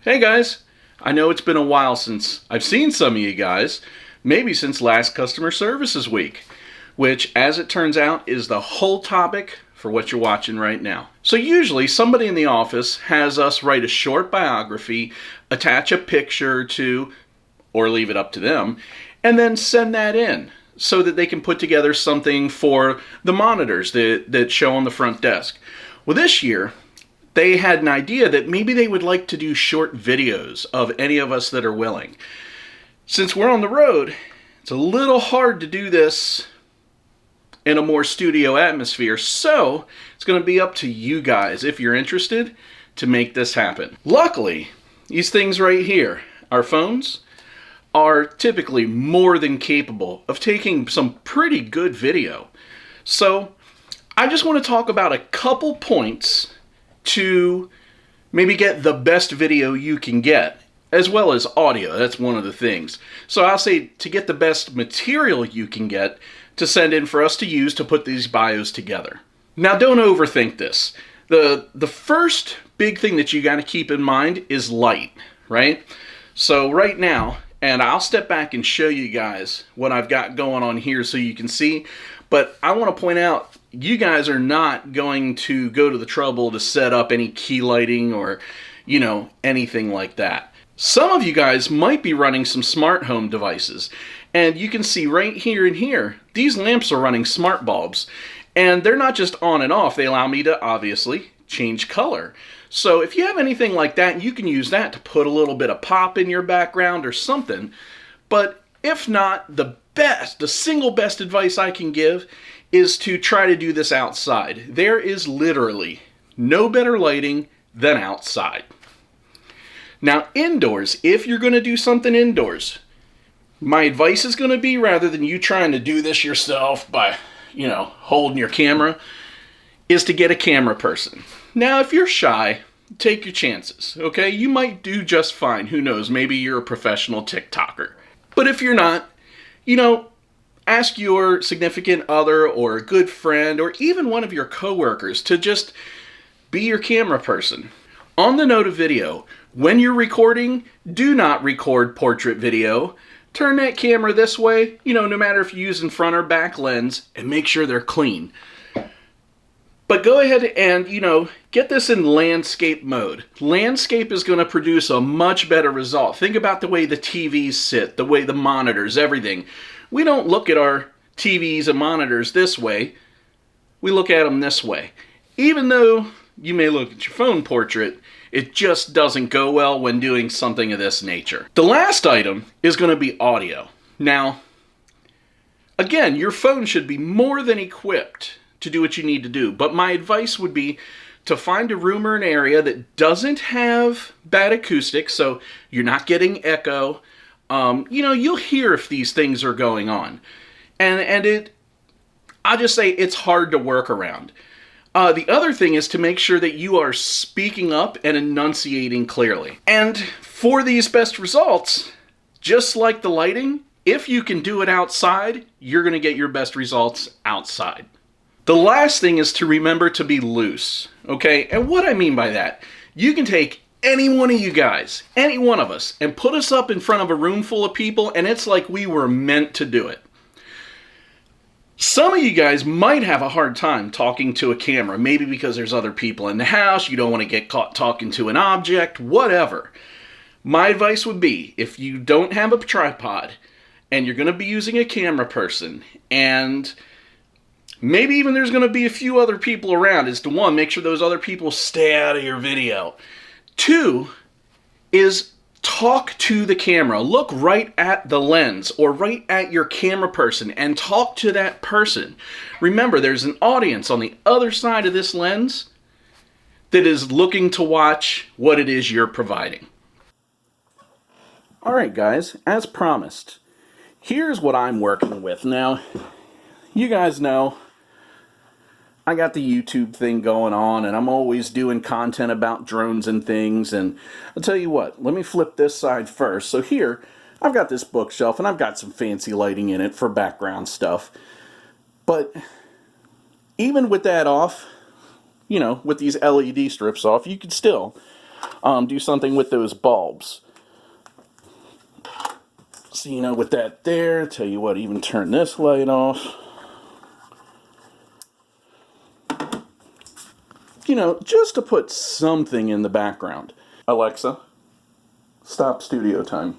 Hey guys, I know it's been a while since I've seen some of you guys, maybe since last customer services week, which as it turns out is the whole topic for what you're watching right now. So usually somebody in the office has us write a short biography, attach a picture to, or leave it up to them, and then send that in so that they can put together something for the monitors that show on the front desk. Well, this year, they had an idea that maybe they would like to do short videos of any of us that are willing. Since we're on the road, it's a little hard to do this in a more studio atmosphere, so it's going to be up to you guys, if you're interested, to make this happen. Luckily, these things right here, our phones, are typically more than capable of taking some pretty good video. So I just want to talk about a couple points to maybe get the best video you can get, as well as audio. That's one of the things. So I'll say to get the best material you can get to send in for us to use to put these bios together. Now don't overthink this. The first big thing that you got to keep in mind is light, right? So right now, and I'll step back and show you guys what I've got going on here so you can see, but I want to point out you guys are not going to go to the trouble to set up any key lighting or, anything like that. Some of you guys might be running some smart home devices, and you can see right here and here, these lamps are running smart bulbs, and they're not just on and off, they allow me to obviously change color. So if you have anything like that, you can use that to put a little bit of pop in your background or something. But if not, the single best advice I can give is to try to do this outside. There is literally no better lighting than outside. Now indoors, if you're going to do something indoors, my advice is going to be, rather than you trying to do this yourself by, holding your camera, is to get a camera person. Now if you're shy, take your chances, okay? You might do just fine. Who knows? Maybe you're a professional TikToker. But if you're not, ask your significant other or a good friend or even one of your coworkers to just be your camera person. On the note of video, when you're recording, do not record portrait video. Turn that camera this way, no matter if you're using front or back lens, and make sure they're clean. But go ahead and, get this in landscape mode. Landscape is going to produce a much better result. Think about the way the TVs sit, the way the monitors, everything. We don't look at our TVs and monitors this way. We look at them this way. Even though you may look at your phone portrait, it just doesn't go well when doing something of this nature. The last item is going to be audio. Now, again, your phone should be more than equipped to do what you need to do. But my advice would be to find a room or an area that doesn't have bad acoustics, so you're not getting echo. You'll hear if these things are going on. I'll just say it's hard to work around. The other thing is to make sure that you are speaking up and enunciating clearly. And for these best results, just like the lighting, if you can do it outside, you're going to get your best results outside. The last thing is to remember to be loose, okay? And what I mean by that, you can take any one of you guys, any one of us, and put us up in front of a room full of people, and it's like we were meant to do it. Some of you guys might have a hard time talking to a camera, maybe because there's other people in the house, you don't want to get caught talking to an object, whatever. My advice would be, if you don't have a tripod, and you're going to be using a camera person, and maybe even there's going to be a few other people around, is to one, make sure those other people stay out of your video. Two is talk to the camera. Look right at the lens or right at your camera person and talk to that person. Remember, there's an audience on the other side of this lens that is looking to watch what it is you're providing. All right, guys, as promised, here's what I'm working with. Now, you guys know I got the YouTube thing going on, and I'm always doing content about drones and things, and I'll tell you what, let me flip this side first. So here, I've got this bookshelf, and I've got some fancy lighting in it for background stuff, but even with that off, with these LED strips off, you could still do something with those bulbs. So, you know, with that there, tell you what, even turn this light off. You know, just to put something in the background. Alexa, stop studio time.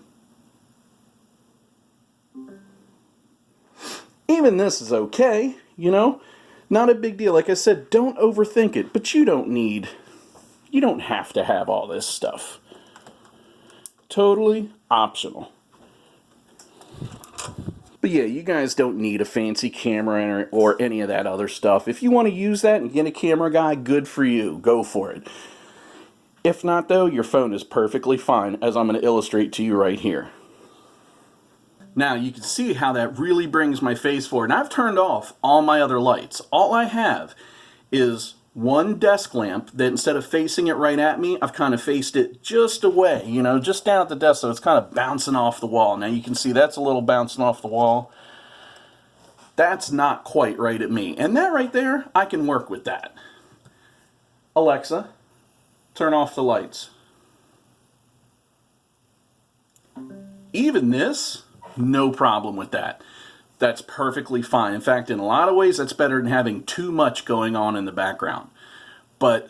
Even this is okay, you know? Not a big deal. Like I said, don't overthink it, but you don't have to have all this stuff. Totally optional. But yeah, you guys don't need a fancy camera or any of that other stuff. If you want to use that and get a camera guy, good for you. Go for it. If not, though, your phone is perfectly fine, as I'm going to illustrate to you right here. Now, you can see how that really brings my face forward. And I've turned off all my other lights. All I have is one desk lamp that instead of facing it right at me, I've kind of faced it just away, you know, just down at the desk, so it's kind of bouncing off the wall. Now you can see that's a little bouncing off the wall. That's not quite right at me. And that right there, I can work with that. Alexa, turn off the lights. Even this, no problem with that. That's perfectly fine. In fact, in a lot of ways, that's better than having too much going on in the background. But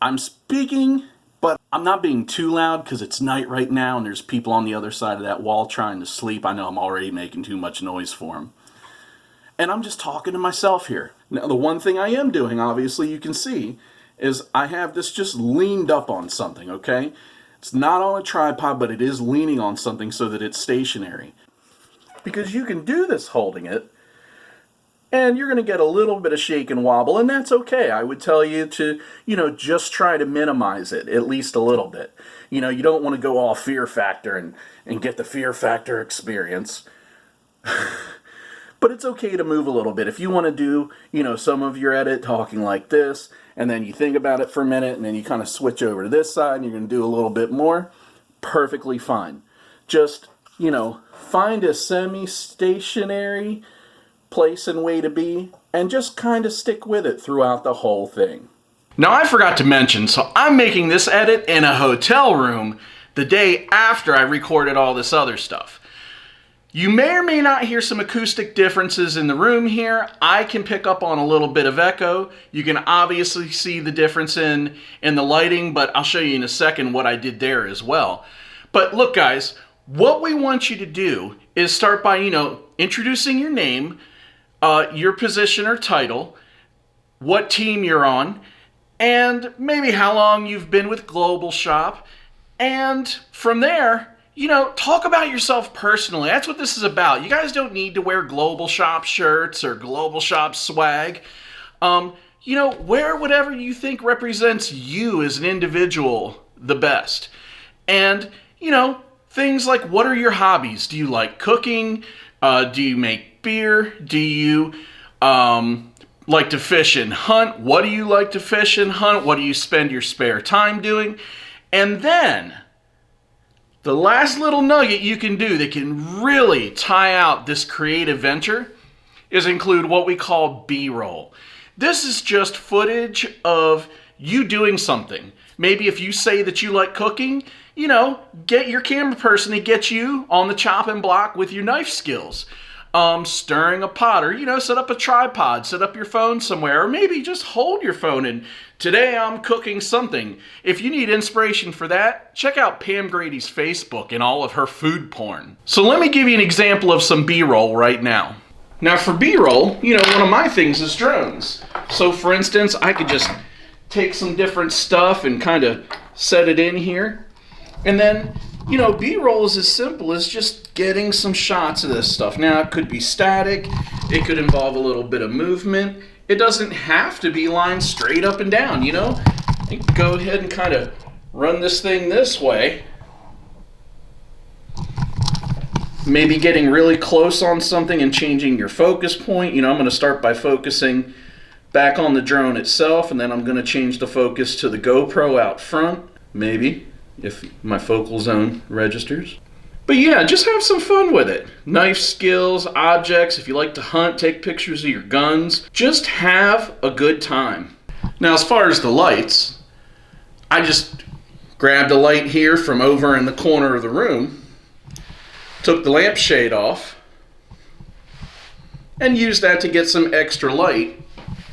I'm speaking, but I'm not being too loud because it's night right now and there's people on the other side of that wall trying to sleep. I know I'm already making too much noise for them. And I'm just talking to myself here. Now, the one thing I am doing, obviously, you can see, is I have this just leaned up on something, okay? It's not on a tripod, but it is leaning on something so that it's stationary. Because you can do this holding it, and you're going to get a little bit of shake and wobble, and that's okay. I would tell you to, you know, just try to minimize it, at least a little bit. You know, you don't want to go all fear factor and get the fear factor experience. But it's okay to move a little bit. If you want to do, you know, some of your edit talking like this, and then you think about it for a minute, and then you kind of switch over to this side, and you're going to do a little bit more, perfectly fine. Just, you know, find a semi-stationary place and way to be, and just kind of stick with it throughout the whole thing. Now, I forgot to mention, so I'm making this edit in a hotel room the day after I recorded all this other stuff. You may or may not hear some acoustic differences in the room here. I can pick up on a little bit of echo. You can obviously see the difference in the lighting, but I'll show you in a second what I did there as well. But look, guys, what we want you to do is start by, you know, introducing your name, your position or title, what team you're on, and maybe how long you've been with Global Shop. And from there, you know, talk about yourself personally. That's what this is about. You guys don't need to wear Global Shop shirts or Global Shop swag. You know, wear whatever you think represents you as an individual the best. And, you know, things like, what are your hobbies? Do you like cooking? Do you make beer? Do you like to fish and hunt? What do you like to fish and hunt? What do you spend your spare time doing? And then the last little nugget you can do that can really tie out this creative venture is include what we call B-roll. This is just footage of you doing something. Maybe if you say that you like cooking, you know, get your camera person to get you on the chopping block with your knife skills. Stirring a pot, or, you know, set up a tripod, set up your phone somewhere, or maybe just hold your phone and today I'm cooking something. If you need inspiration for that, check out Pam Grady's Facebook and all of her food porn. So let me give you an example of some B-roll right now. Now for B-roll, you know, one of my things is drones. So for instance, I could just take some different stuff and kind of set it in here. And then, you know, B-roll is as simple as just getting some shots of this stuff. Now, it could be static. It could involve a little bit of movement. It doesn't have to be lined straight up and down, you know? You can go ahead and kind of run this thing this way. Maybe getting really close on something and changing your focus point. You know, I'm going to start by focusing back on the drone itself, and then I'm going to change the focus to the GoPro out front, maybe, if my focal zone registers. But yeah, just have some fun with it. Knife skills, objects, if you like to hunt, take pictures of your guns. Just have a good time. Now, as far as the lights, I just Grabbed a light here from over in the corner of the room, took the lampshade off, and used that to get some extra light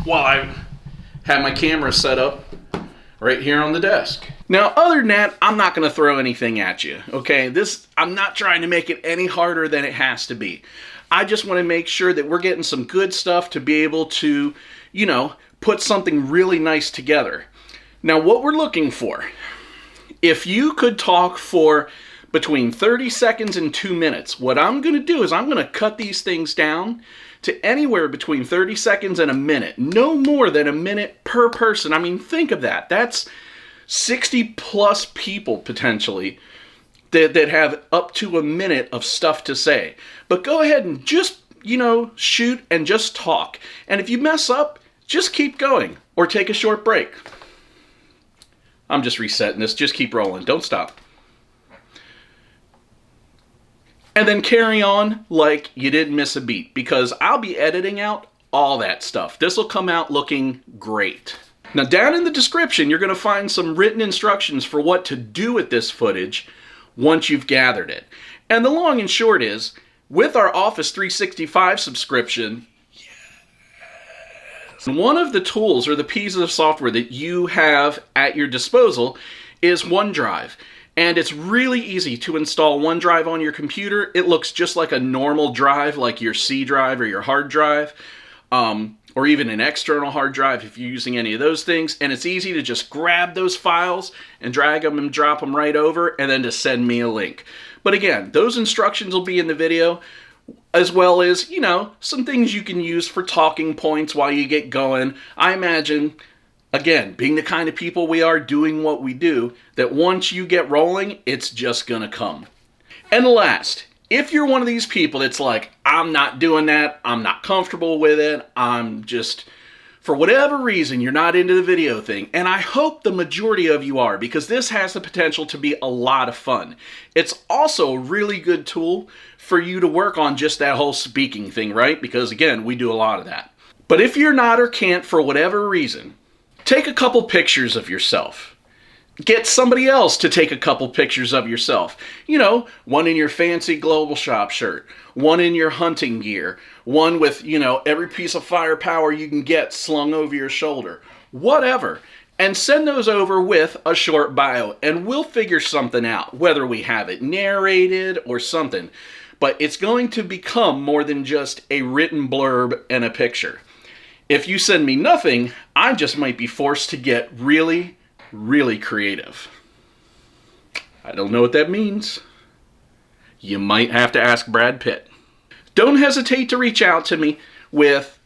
while I had my camera set up right here on the desk. Now, other than that, I'm not going to throw anything at you, okay? I'm not trying to make it any harder than it has to be. I just want to make sure that we're getting some good stuff to be able to, you know, put something really nice together. Now, what we're looking for, if you could talk for between 30 seconds and 2 minutes, what I'm going to do is I'm going to cut these things down to anywhere between 30 seconds and a minute. No more than a minute per person. I mean, think of that. That's 60 plus people potentially that have up to a minute of stuff to say. But go ahead and just, you know, shoot and just talk. And if you mess up, just keep going or take a short break. I'm just resetting this. Just keep rolling. Don't stop. And then carry on like you didn't miss a beat, because I'll be editing out all that stuff. This will come out looking great. Now, down in the description, you're going to find some written instructions for what to do with this footage once you've gathered it. And the long and short is, with our Office 365 subscription, one of the tools or the pieces of software that you have at your disposal is OneDrive. And it's really easy to install OneDrive on your computer. It looks just like a normal drive, like your C drive or your hard drive, or even an external hard drive if you're using any of those things. And it's easy to just grab those files and drag them and drop them right over, and then to send me a link. But again, those instructions will be in the video, as well as, you know, some things you can use for talking points while you get going. I imagine, again, being the kind of people we are, doing what we do, that once you get rolling, it's just gonna come. And last, if you're one of these people that's like, I'm not doing that, I'm not comfortable with it, I'm just, for whatever reason, you're not into the video thing, and I hope the majority of you are, because this has the potential to be a lot of fun. It's also a really good tool for you to work on just that whole speaking thing, right? Because again, we do a lot of that. But if you're not or can't for whatever reason, take a couple pictures of yourself. Get somebody else to take a couple pictures of yourself. You know, one in your fancy Global Shop shirt, one in your hunting gear, one with, you know, every piece of firepower you can get slung over your shoulder. Whatever. And send those over with a short bio, and we'll figure something out, whether we have it narrated or something. But it's going to become more than just a written blurb and a picture. If you send me nothing, I just might be forced to get really, really creative. I don't know what that means. You might have to ask Brad Pitt. Don't hesitate to reach out to me with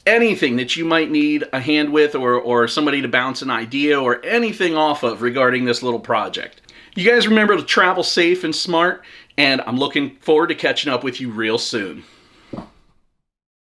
anything that you might need a hand with, or somebody to bounce an idea or anything off of regarding this little project. You guys remember to travel safe and smart, and I'm looking forward to catching up with you real soon.